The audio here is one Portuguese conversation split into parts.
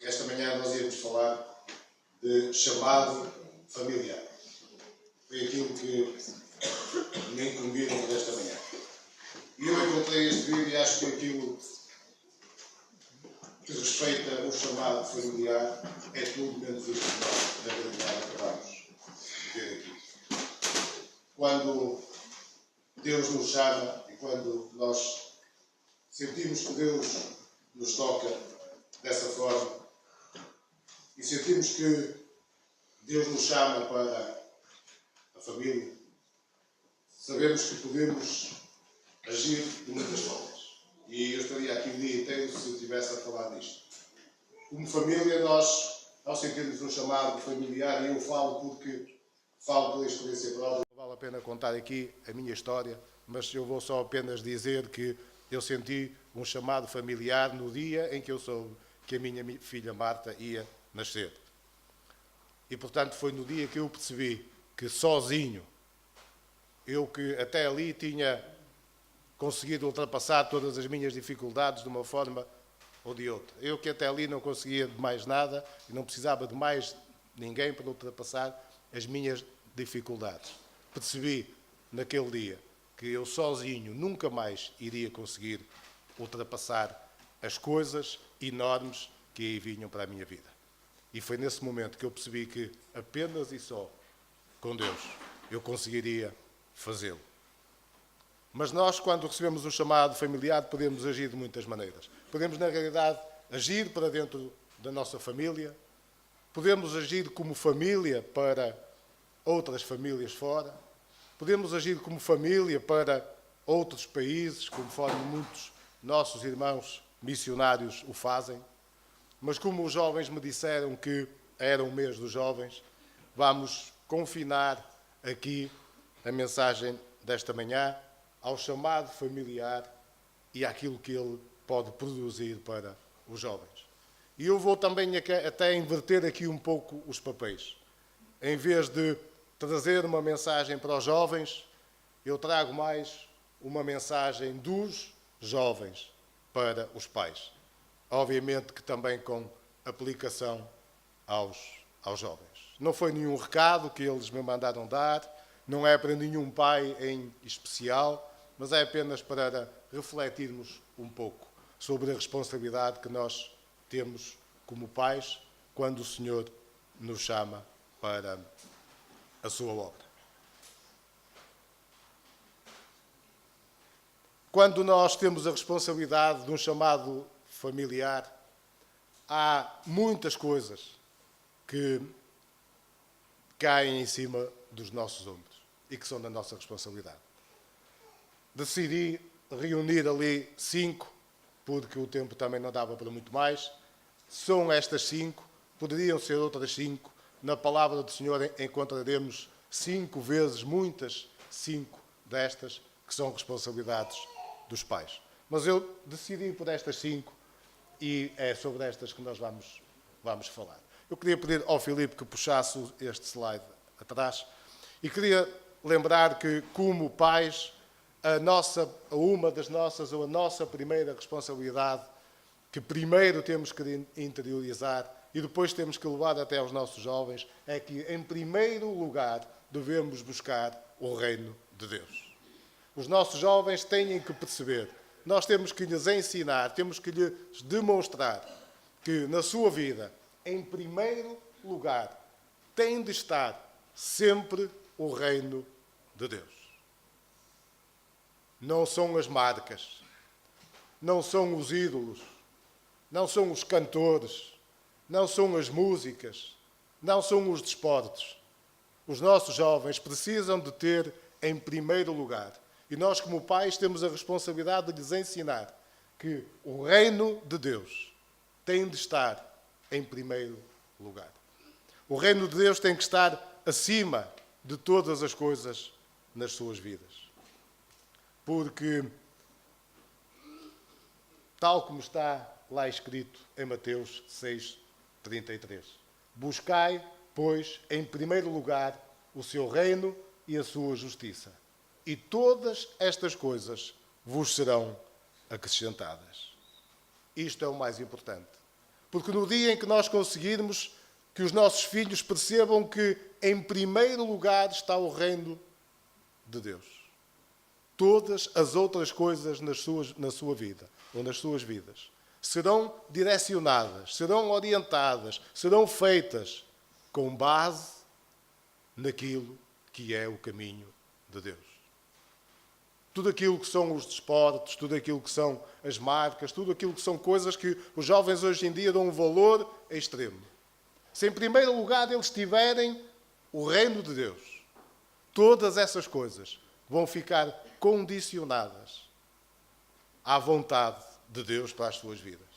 Esta manhã nós íamos falar de chamado familiar. Foi aquilo que me incumbiram desta manhã. E eu encontrei este vídeo e acho que aquilo que respeita o chamado familiar é tudo menos isto que nós, na realidade, acabamos de ver aqui. Quando Deus nos chama e quando nós sentimos que Deus nos toca dessa forma e sentimos que Deus nos chama para a família, sabemos que podemos agir de muitas formas. E eu estaria aqui o dia inteiro se eu estivesse a falar disto. Como família, nós, ao sentirmos um chamado familiar, e eu falo porque falo pela experiência própria. Não vale a pena contar aqui a minha história, mas eu vou só apenas dizer que eu senti um chamado familiar no dia em que eu soube que a minha filha Marta ia nascer. E, portanto, foi no dia que eu percebi que sozinho, eu que até ali tinha conseguido ultrapassar todas as minhas dificuldades de uma forma ou de outra. Eu que até ali não conseguia de mais nada e não precisava de mais ninguém para ultrapassar as minhas dificuldades. Percebi naquele dia que eu sozinho nunca mais iria conseguir ultrapassar as coisas enormes que aí vinham para a minha vida. E foi nesse momento que eu percebi que apenas e só com Deus eu conseguiria fazê-lo. Mas nós, quando recebemos um chamado familiar, podemos agir de muitas maneiras. Podemos, na realidade, agir para dentro da nossa família, podemos agir como família para outras famílias fora, podemos agir como família para outros países, conforme muitos nossos irmãos missionários o fazem. Mas como os jovens me disseram que era o mês dos jovens, vamos confinar aqui a mensagem desta manhã ao chamado familiar e àquilo que ele pode produzir para os jovens. E eu vou também até inverter aqui um pouco os papéis. Em vez de trazer uma mensagem para os jovens, eu trago mais uma mensagem dos jovens para os pais. Obviamente que também com aplicação aos jovens. Não foi nenhum recado que eles me mandaram dar, não é para nenhum pai em especial, mas é apenas para refletirmos um pouco sobre a responsabilidade que nós temos como pais quando o Senhor nos chama para a sua obra. Quando nós temos a responsabilidade de um chamado familiar, há muitas coisas que caem em cima dos nossos ombros e que são da nossa responsabilidade. Decidi reunir ali 5, porque o tempo também não dava para muito mais. São estas 5, poderiam ser outras 5. Na palavra do Senhor encontraremos 5 vezes muitas 5 destas que são responsabilidades dos pais. Mas eu decidi por estas 5 e é sobre estas que nós vamos falar. Eu queria pedir ao Filipe que puxasse este slide atrás e queria lembrar que, como pais, a nossa primeira responsabilidade, que primeiro temos que interiorizar e depois temos que levar até aos nossos jovens, é que, em primeiro lugar, devemos buscar o reino de Deus. Os nossos jovens têm que perceber, nós temos que lhes ensinar, temos que lhes demonstrar que, na sua vida, em primeiro lugar, tem de estar sempre o reino de Deus. Não são as marcas, não são os ídolos, não são os cantores, não são as músicas, não são os desportos. Os nossos jovens precisam de ter em primeiro lugar. E nós, como pais, temos a responsabilidade de lhes ensinar que o reino de Deus tem de estar em primeiro lugar. O reino de Deus tem que estar acima de todas as coisas nas suas vidas. Porque, tal como está lá escrito em Mateus 6:33, buscai, pois, em primeiro lugar o seu reino e a sua justiça, e todas estas coisas vos serão acrescentadas. Isto é o mais importante. Porque no dia em que nós conseguirmos que os nossos filhos percebam que em primeiro lugar está o reino de Deus, todas as outras coisas na sua vida, ou nas suas vidas, serão direcionadas, serão orientadas, serão feitas com base naquilo que é o caminho de Deus. Tudo aquilo que são os desportos, tudo aquilo que são as marcas, tudo aquilo que são coisas que os jovens hoje em dia dão um valor extremo. Se em primeiro lugar eles tiverem o reino de Deus, todas essas coisas vão ficar condicionadas à vontade de Deus para as suas vidas.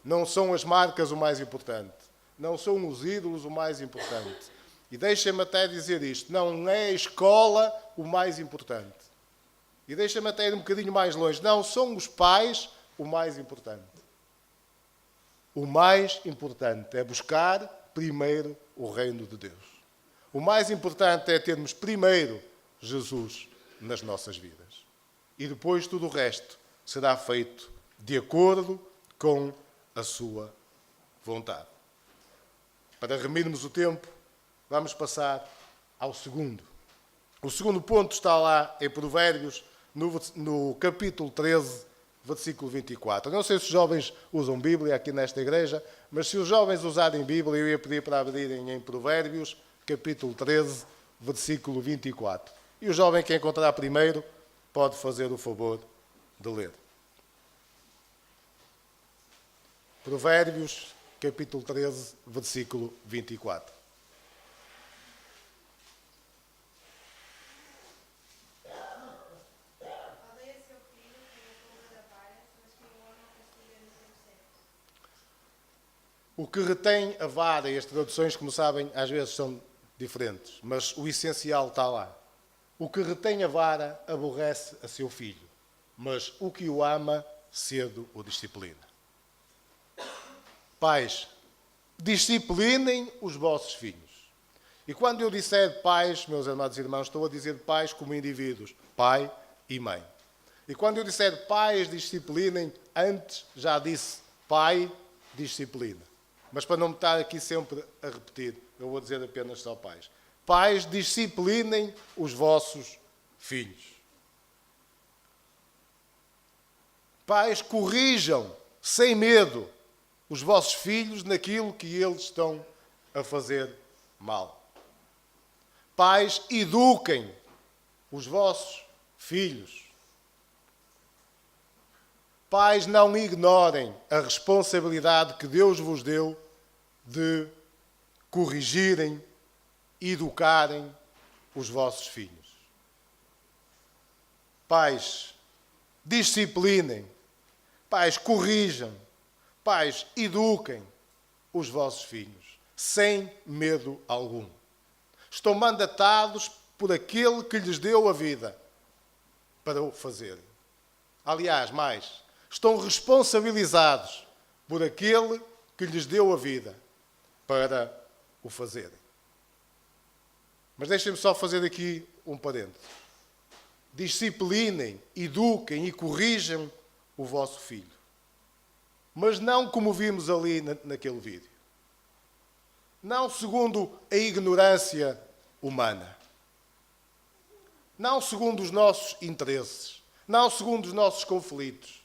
Não são as marcas o mais importante. Não são os ídolos o mais importante. E deixem-me até dizer isto. Não é a escola o mais importante. E deixem-me até ir um bocadinho mais longe. Não são os pais o mais importante. O mais importante é buscar primeiro o reino de Deus. O mais importante é termos primeiro Jesus nas nossas vidas. E depois tudo o resto será feito de acordo com a sua vontade. Para remirmos o tempo, vamos passar ao segundo. O segundo ponto está lá em Provérbios, no capítulo 13, versículo 24. Eu não sei se os jovens usam Bíblia aqui nesta igreja, mas se os jovens usarem Bíblia, eu ia pedir para abrirem em Provérbios, capítulo 13, versículo 24. E o jovem que encontrar primeiro pode fazer o favor de ler. Provérbios, capítulo 13, versículo 24. O que retém a vara, e as traduções, como sabem, às vezes são diferentes, mas o essencial está lá. O que retém a vara aborrece a seu filho, mas o que o ama cedo o disciplina. Pais, disciplinem os vossos filhos. E quando eu disser pais, meus amados irmãos, estou a dizer pais como indivíduos, pai e mãe. E quando eu disser pais, disciplinem, antes já disse pai, disciplina. Mas para não me estar aqui sempre a repetir, eu vou dizer apenas só pais. Pais, disciplinem os vossos filhos. Pais, corrijam sem medo os vossos filhos naquilo que eles estão a fazer mal. Pais, eduquem os vossos filhos. Pais, não ignorem a responsabilidade que Deus vos deu de corrigirem, educarem os vossos filhos. Pais, disciplinem. Pais, corrijam. Pais, eduquem os vossos filhos, sem medo algum. Estão mandatados por aquele que lhes deu a vida para o fazerem. Aliás, mais, estão responsabilizados por aquele que lhes deu a vida para o fazerem. Mas deixem-me só fazer aqui um parênteses. Disciplinem, eduquem e corrijam o vosso filho. Mas não como vimos ali naquele vídeo. Não segundo a ignorância humana. Não segundo os nossos interesses. Não segundo os nossos conflitos.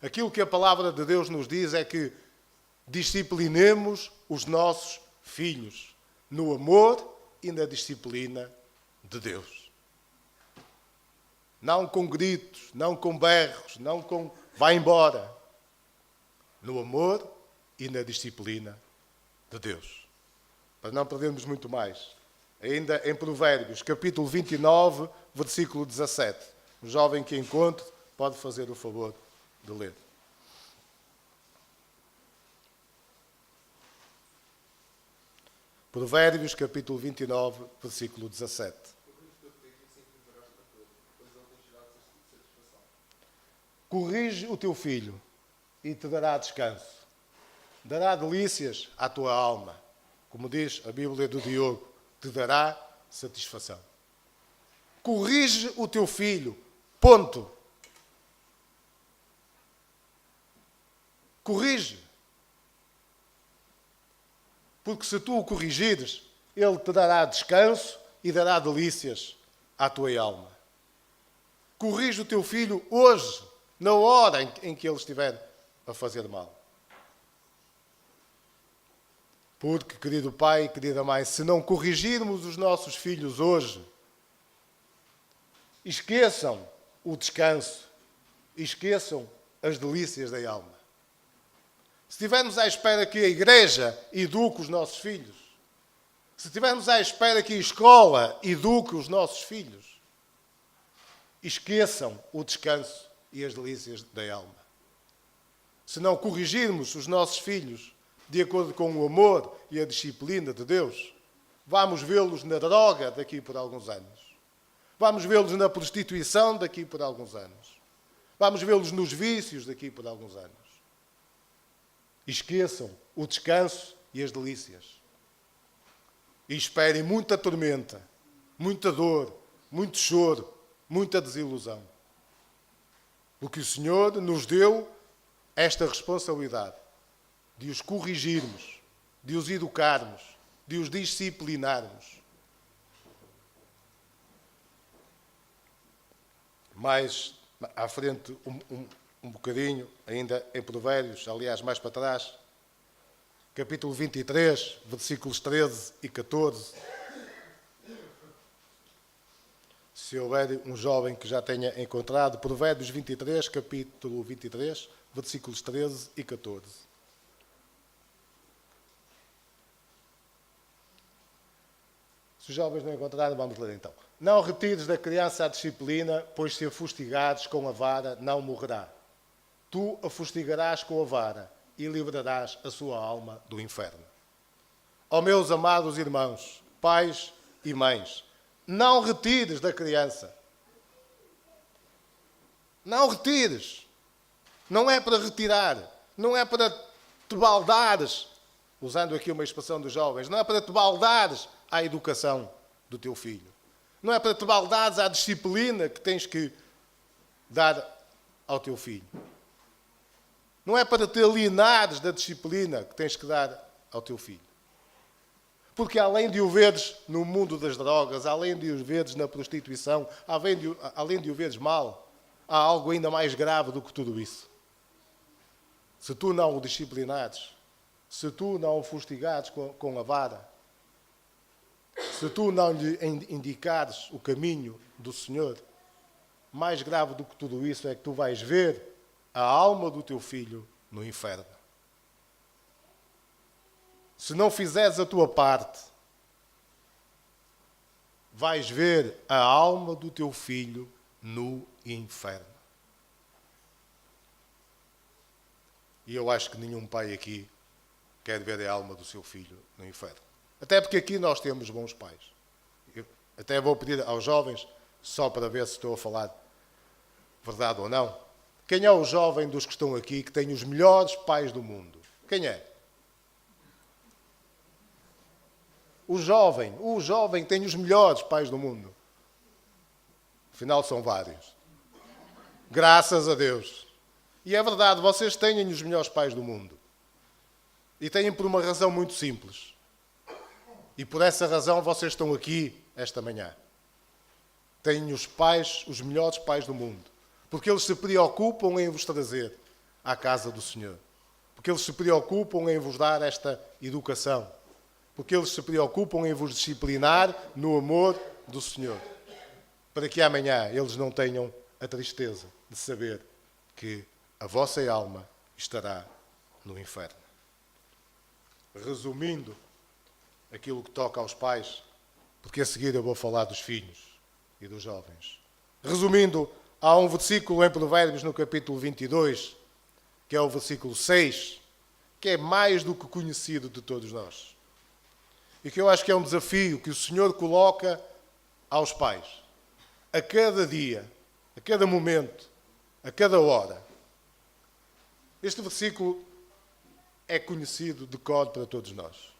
Aquilo que a palavra de Deus nos diz é que disciplinemos os nossos filhos no amor e na disciplina de Deus. Não com gritos, não com berros, não com vá embora. No amor e na disciplina de Deus. Para não perdermos muito mais. Ainda em Provérbios, capítulo 29, versículo 17. O jovem que encontre pode fazer o favor de ler. Provérbios, capítulo 29, versículo 17. Corrige o teu filho e te dará descanso. Dará delícias à tua alma. Como diz a Bíblia do Diogo, te dará satisfação. Corrige o teu filho. Ponto. Corrige. Porque se tu o corrigires, ele te dará descanso e dará delícias à tua alma. Corrige o teu filho hoje, na hora em que ele estiver a fazer mal. Porque, querido pai, querida mãe, se não corrigirmos os nossos filhos hoje, esqueçam o descanso, esqueçam as delícias da alma. Se estivermos à espera que a igreja eduque os nossos filhos, se estivermos à espera que a escola eduque os nossos filhos, esqueçam o descanso e as delícias da alma. Se não corrigirmos os nossos filhos de acordo com o amor e a disciplina de Deus, vamos vê-los na droga daqui por alguns anos. Vamos vê-los na prostituição daqui por alguns anos. Vamos vê-los nos vícios daqui por alguns anos. Esqueçam o descanso e as delícias. E esperem muita tormenta, muita dor, muito choro, muita desilusão. Porque o Senhor nos deu esta responsabilidade de os corrigirmos, de os educarmos, de os disciplinarmos. Mais à frente, um bocadinho, ainda em Provérbios, aliás, mais para trás, capítulo 23, versículos 13 e 14. Se houver um jovem que já tenha encontrado, Provérbios 23, capítulo 23, versículos 13 e 14. Se os jovens não encontrarem, vamos ler então. Não retires da criança a disciplina, pois se a fustigares com a vara, não morrerá. Tu a fustigarás com a vara e livrarás a sua alma do inferno. Ó meus amados irmãos, pais e mães, não retires da criança. Não retires. Não é para retirar. Não é para te baldares, usando aqui uma expressão dos jovens, não é para te baldares à educação do teu filho. Não é para te baldares à disciplina que tens que dar ao teu filho. Não é para te alienares da disciplina que tens que dar ao teu filho. Porque além de o veres no mundo das drogas, além de o veres na prostituição, além de o veres mal, há algo ainda mais grave do que tudo isso. Se tu não o disciplinares, se tu não o fustigares com a vara, se tu não lhe indicares o caminho do Senhor, mais grave do que tudo isso é que tu vais ver a alma do teu filho no inferno. Se não fizeres a tua parte, vais ver a alma do teu filho no inferno. E eu acho que nenhum pai aqui quer ver a alma do seu filho no inferno. Até porque aqui nós temos bons pais. Eu até vou pedir aos jovens, só para ver se estou a falar verdade ou não. Quem é o jovem dos que estão aqui que tem os melhores pais do mundo? Quem é? O jovem tem os melhores pais do mundo. Afinal, são vários. Graças a Deus. E é verdade, vocês têm os melhores pais do mundo. E têm por uma razão muito simples. E por essa razão vocês estão aqui esta manhã. Têm os melhores pais do mundo. Porque eles se preocupam em vos trazer à casa do Senhor. Porque eles se preocupam em vos dar esta educação. Porque eles se preocupam em vos disciplinar no amor do Senhor. Para que amanhã eles não tenham a tristeza de saber que a vossa alma estará no inferno. Resumindo aquilo que toca aos pais, porque a seguir eu vou falar dos filhos e dos jovens. Resumindo, há um versículo em Provérbios no capítulo 22, que é o versículo 6, que é mais do que conhecido de todos nós. E que eu acho que é um desafio que o Senhor coloca aos pais. A cada dia, a cada momento, a cada hora. Este versículo é conhecido de cor para todos nós.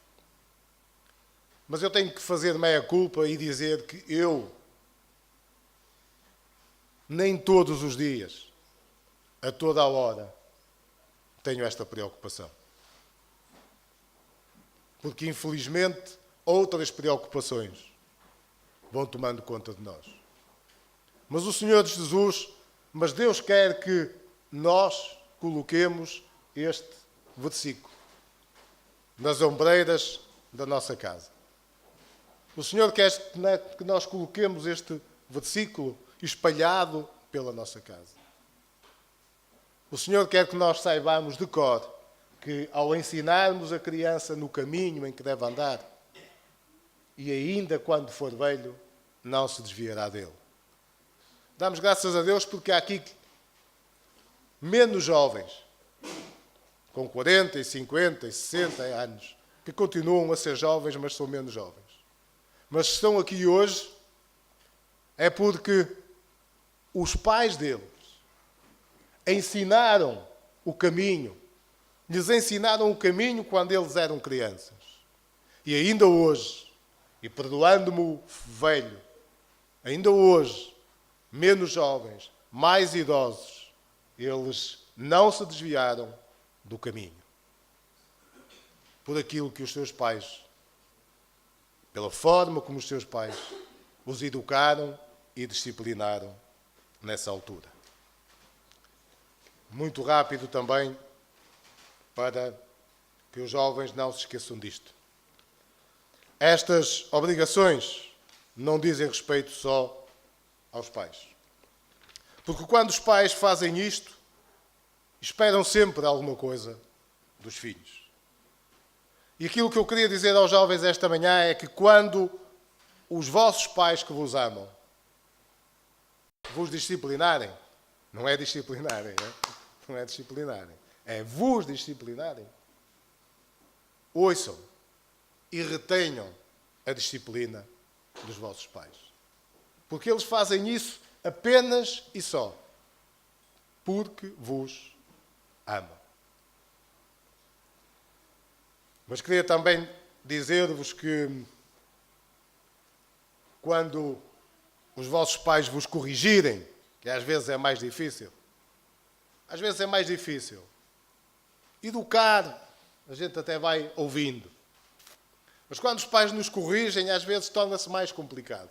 Mas eu tenho que fazer meia-culpa e dizer que eu, nem todos os dias, a toda a hora, tenho esta preocupação. Porque, infelizmente, outras preocupações vão tomando conta de nós. Mas o Senhor Jesus, mas Deus quer que nós coloquemos este versículo nas ombreiras da nossa casa. O Senhor quer que nós coloquemos este versículo espalhado pela nossa casa. O Senhor quer que nós saibamos de cor que, ao ensinarmos a criança no caminho em que deve andar, e ainda quando for velho, não se desviará dele. Damos graças a Deus porque há aqui menos jovens, com 40, e 50 e 60 anos, que continuam a ser jovens, mas são menos jovens. Mas se estão aqui hoje, é porque os pais deles ensinaram o caminho, lhes ensinaram o caminho quando eles eram crianças. E ainda hoje, e perdoando-me o velho, ainda hoje, menos jovens, mais idosos, eles não se desviaram do caminho. Por aquilo que os seus pais, pela forma como os seus pais os educaram e disciplinaram nessa altura. Muito rápido também, para que os jovens não se esqueçam disto. Estas obrigações não dizem respeito só aos pais. Porque quando os pais fazem isto, esperam sempre alguma coisa dos filhos. E aquilo que eu queria dizer aos jovens esta manhã é que quando os vossos pais que vos amam vos disciplinarem, não é disciplinarem, não é disciplinarem, é vos disciplinarem, ouçam e retenham a disciplina dos vossos pais. Porque eles fazem isso apenas e só porque vos amam. Mas queria também dizer-vos que quando os vossos pais vos corrigirem, que às vezes é mais difícil, educar, a gente até vai ouvindo. Mas quando os pais nos corrigem, às vezes torna-se mais complicado.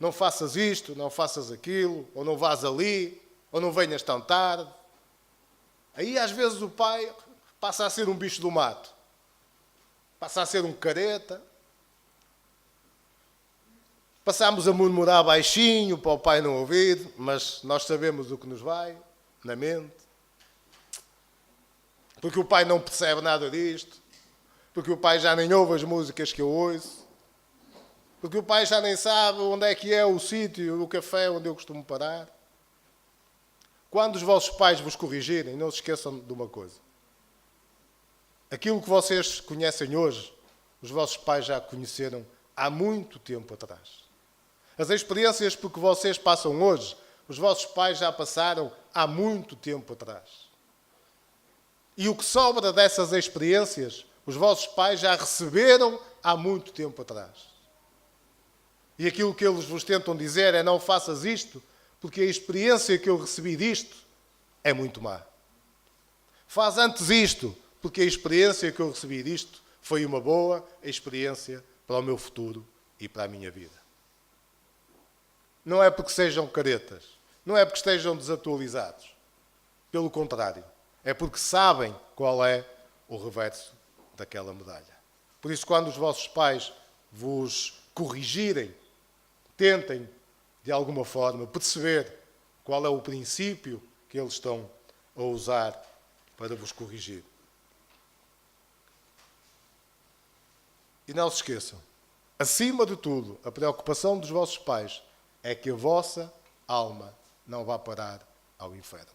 Não faças isto, não faças aquilo, ou não vás ali, ou não venhas tão tarde. Aí às vezes o pai passa a ser um bicho do mato. Passa a ser um careta. Passamos a murmurar baixinho para o pai não ouvir, mas nós sabemos o que nos vai na mente. Porque o pai não percebe nada disto. Porque o pai já nem ouve as músicas que eu ouço. Porque o pai já nem sabe onde é que é o sítio, o café onde eu costumo parar. Quando os vossos pais vos corrigirem, não se esqueçam de uma coisa. Aquilo que vocês conhecem hoje, os vossos pais já conheceram há muito tempo atrás. As experiências por que vocês passam hoje, os vossos pais já passaram há muito tempo atrás. E o que sobra dessas experiências, os vossos pais já receberam há muito tempo atrás. E aquilo que eles vos tentam dizer é: não faças isto, porque a experiência que eu recebi disto é muito má. Faz antes isto, porque a experiência que eu recebi disto foi uma boa experiência para o meu futuro e para a minha vida. Não é porque sejam caretas, não é porque estejam desatualizados. Pelo contrário, é porque sabem qual é o reverso daquela medalha. Por isso, quando os vossos pais vos corrigirem, tentem, de alguma forma, perceber qual é o princípio que eles estão a usar para vos corrigir. E não se esqueçam, acima de tudo, a preocupação dos vossos pais é que a vossa alma não vá parar ao inferno.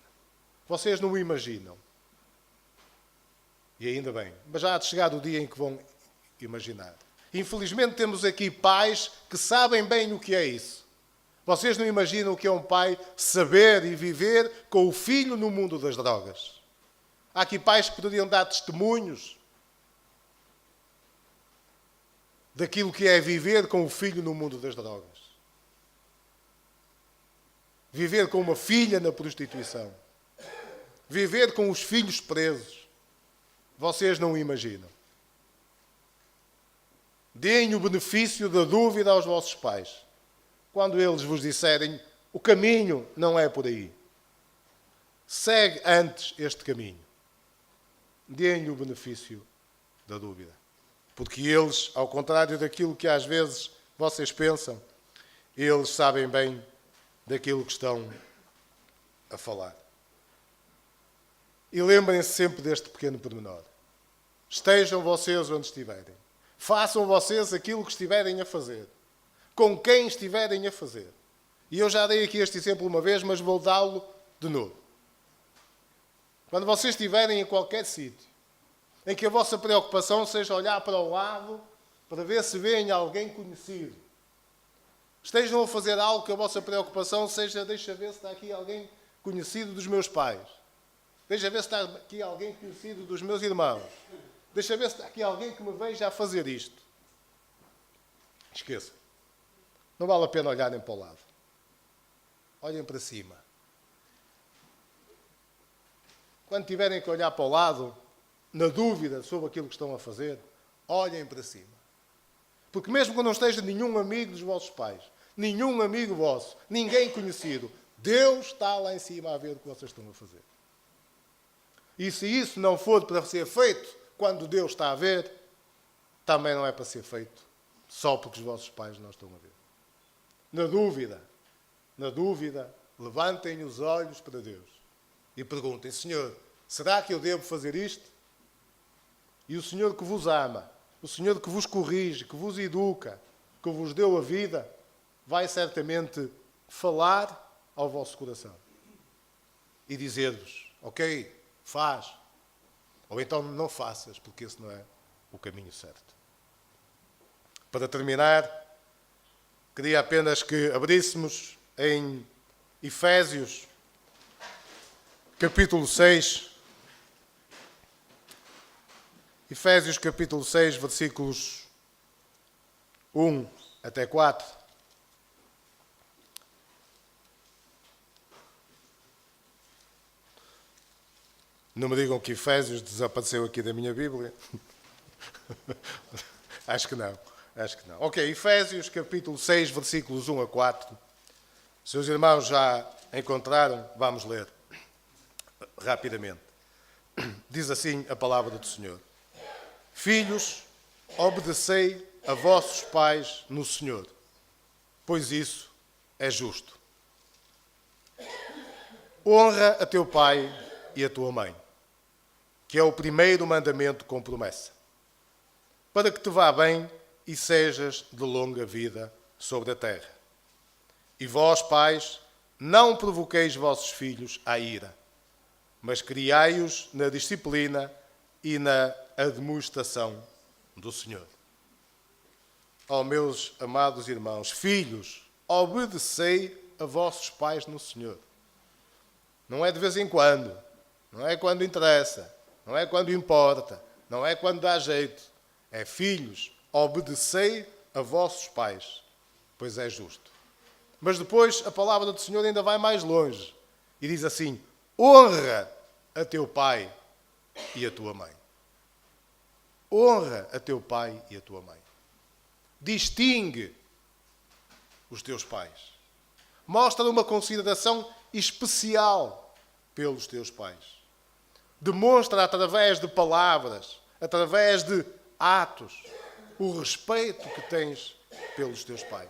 Vocês não o imaginam. E ainda bem, mas já há de chegar o dia em que vão imaginar. Infelizmente temos aqui pais que sabem bem o que é isso. Vocês não imaginam o que é um pai saber e viver com o filho no mundo das drogas. Há aqui pais que poderiam dar testemunhos daquilo que é viver com o filho no mundo das drogas. Viver com uma filha na prostituição. viver com os filhos presos, vocês não o imaginam. Deem o benefício da dúvida aos vossos pais, quando eles vos disserem: o caminho não é por aí. Segue antes este caminho. Deem-lhe o benefício da dúvida. Porque eles, ao contrário daquilo que às vezes vocês pensam, eles sabem bem daquilo que estão a falar. E lembrem-se sempre deste pequeno pormenor. Estejam vocês onde estiverem. Façam vocês aquilo que estiverem a fazer. Com quem estiverem a fazer. E eu já dei aqui este exemplo uma vez, mas vou dá-lo de novo. Quando vocês estiverem em qualquer sítio, em que a vossa preocupação seja olhar para o lado para ver se veem alguém conhecido. Estejam a fazer algo que a vossa preocupação seja: deixa ver se está aqui alguém conhecido dos meus pais. Deixa ver se está aqui alguém conhecido dos meus irmãos. Deixa ver se está aqui alguém que me veja a fazer isto. Esqueçam. Não vale a pena olharem para o lado. Olhem para cima. Quando tiverem que olhar para o lado, na dúvida sobre aquilo que estão a fazer, olhem para cima. Porque mesmo que não esteja nenhum amigo dos vossos pais, nenhum amigo vosso, ninguém conhecido, Deus está lá em cima a ver o que vocês estão a fazer. E se isso não for para ser feito quando Deus está a ver, também não é para ser feito só porque os vossos pais não estão a ver. Na dúvida, levantem os olhos para Deus e perguntem: Senhor, será que eu devo fazer isto? E o Senhor que vos ama, o Senhor que vos corrige, que vos educa, que vos deu a vida, vai certamente falar ao vosso coração e dizer-vos: ok, faz. Ou então não faças, porque esse não é o caminho certo. Para terminar, queria apenas que abríssemos em Efésios, capítulo 6. Efésios, capítulo 6, versículos 1 até 4. Não me digam que Efésios desapareceu aqui da minha Bíblia. Acho que não. Ok, Efésios, capítulo 6, versículos 1 a 4. Se os irmãos já encontraram, vamos ler rapidamente. Diz assim a palavra do Senhor: Filhos, obedecei a vossos pais no Senhor, pois isso é justo. Honra a teu pai e a tua mãe, que é o primeiro mandamento com promessa, para que te vá bem e sejas de longa vida sobre a terra. E vós, pais, não provoqueis vossos filhos à ira, mas criai-os na disciplina e na admoestação do Senhor. Ó meus amados irmãos, filhos, obedecei a vossos pais no Senhor. Não é de vez em quando, não é quando interessa, não é quando importa, não é quando dá jeito. É: filhos, obedecei a vossos pais, pois é justo. Mas depois a palavra do Senhor ainda vai mais longe e diz assim: honra a teu pai e a tua mãe. Honra a teu pai e a tua mãe. Distingue os teus pais. Mostra uma consideração especial pelos teus pais. Demonstra através de palavras, através de atos, o respeito que tens pelos teus pais.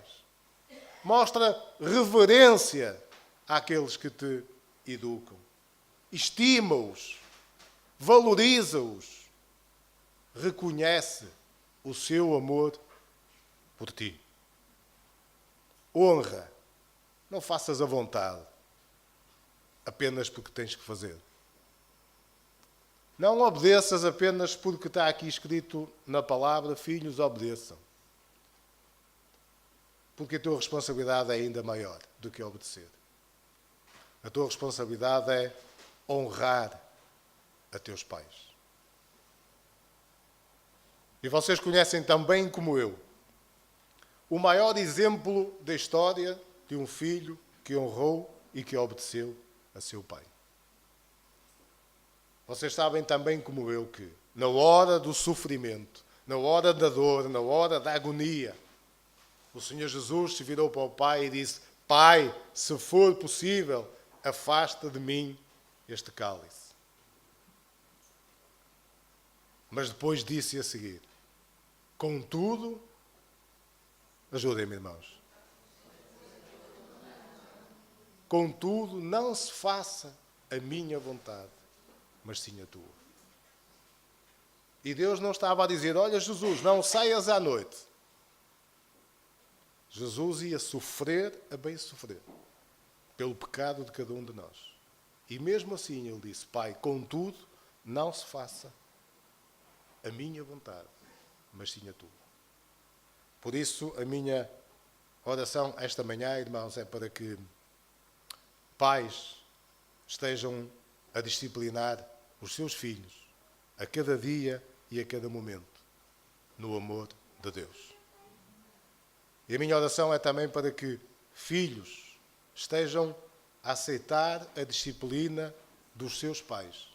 Mostra reverência àqueles que te educam. Estima-os, valoriza-os, reconhece o seu amor por ti. Honra. Não faças à vontade, apenas porque tens que fazer. Não obedeças apenas porque está aqui escrito na palavra: filhos, obedeçam. Porque a tua responsabilidade é ainda maior do que obedecer. A tua responsabilidade é honrar a teus pais. E vocês conhecem tão bem como eu o maior exemplo da história de um filho que honrou e que obedeceu a seu pai. Vocês sabem também como eu que, na hora do sofrimento, na hora da dor, na hora da agonia, o Senhor Jesus se virou para o Pai e disse: Pai, se for possível, afasta de mim este cálice. Mas depois disse a seguir: contudo, ajudem-me, irmãos. Contudo, não se faça a minha vontade, mas sim a tua. E Deus não estava a dizer: olha, Jesus, não saias à noite. Jesus ia sofrer a bem sofrer pelo pecado de cada um de nós. E mesmo assim ele disse: Pai, contudo, não se faça a minha vontade, mas sim a tua. Por isso, a minha oração esta manhã, irmãos, é para que pais estejam a disciplinar os seus filhos a cada dia e a cada momento no amor de Deus. E a minha oração é também para que filhos estejam a aceitar a disciplina dos seus pais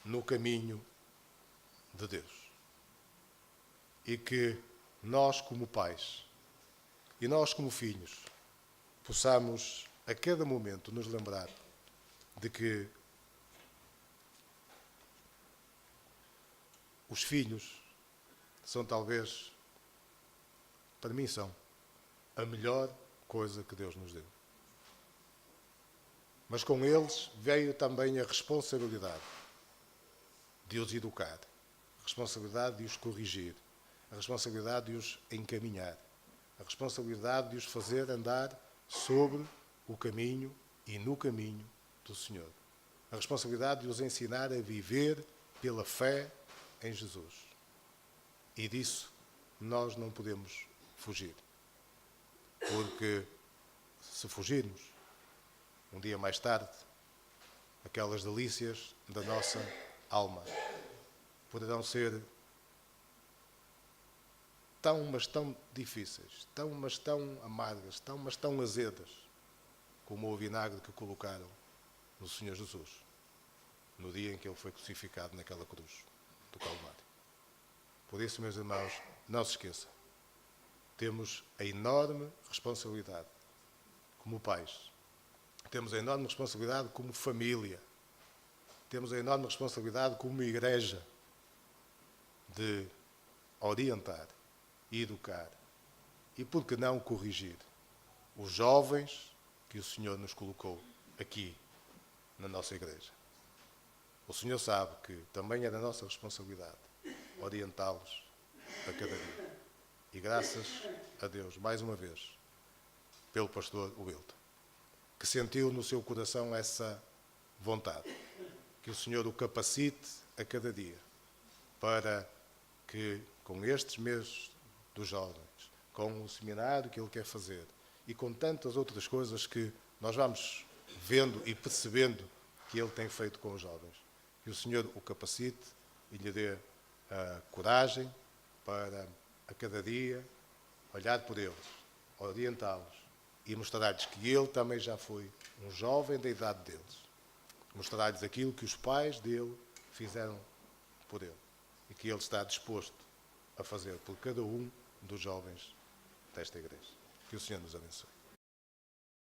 no caminho de Deus. E que nós, como pais, e nós, como filhos, possamos a cada momento nos lembrar de que os filhos são talvez, para mim são, a melhor coisa que Deus nos deu. Mas com eles veio também a responsabilidade de os educar, a responsabilidade de os corrigir, a responsabilidade de os encaminhar, a responsabilidade de os fazer andar sobre o caminho e no caminho do Senhor. A responsabilidade de os ensinar a viver pela fé em Jesus. E disso nós não podemos fugir. Porque se fugirmos, um dia mais tarde, aquelas delícias da nossa alma poderão ser mas tão difíceis, mas tão amargas, mas tão azedas, como o vinagre que colocaram no Senhor Jesus, no dia em que Ele foi crucificado naquela cruz do Calvário. Por isso, meus irmãos, não se esqueçam, temos a enorme responsabilidade como pais, temos a enorme responsabilidade como família, temos a enorme responsabilidade como igreja de orientar, educar e, por que não, corrigir os jovens que o Senhor nos colocou aqui na nossa igreja. O Senhor sabe que também é da nossa responsabilidade orientá-los a cada dia. E graças a Deus, mais uma vez, pelo pastor Wilton, que sentiu no seu coração essa vontade, que o Senhor o capacite a cada dia para que, com estes meses dos jovens, com o seminário que ele quer fazer e com tantas outras coisas que nós vamos vendo e percebendo que ele tem feito com os jovens, que o Senhor o capacite e lhe dê a coragem para, a cada dia, olhar por eles, orientá-los e mostrar-lhes que ele também já foi um jovem da idade deles. Mostrar-lhes aquilo que os pais dele fizeram por ele e que ele está disposto a fazer por cada um dos jovens desta igreja. Que o Senhor nos abençoe.